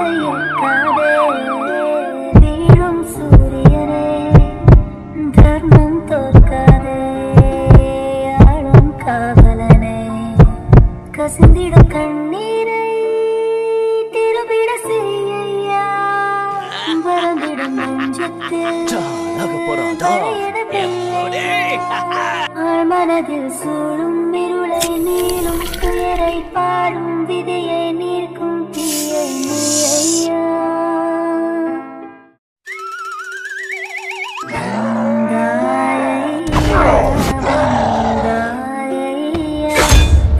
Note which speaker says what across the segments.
Speaker 1: கையெட்டாதே வீழும் சூரியனே தர்மம் தோற்காதே ஆளும் காவலனே கசிந்திடும் கண்ணீரை திரும்பிட செய்யா பறந்திடும் நெஞ்சத்தில் மனதில் சூழும் இருளை நீளும் துயரை பாடும் விதையை நீர்க்கும் தீயை நீயா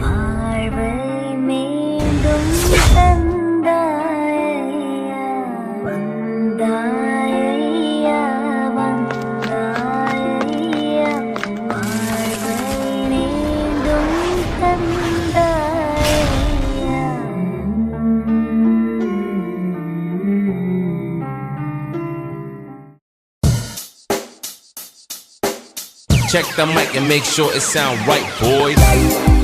Speaker 1: வாழ்வை மீண்டும் தந்தாயா வந்தாயா வந்தாயா வாழ்வை மீண்டும் தந்தாயா.
Speaker 2: Check the mic and make sure it sound right, boys.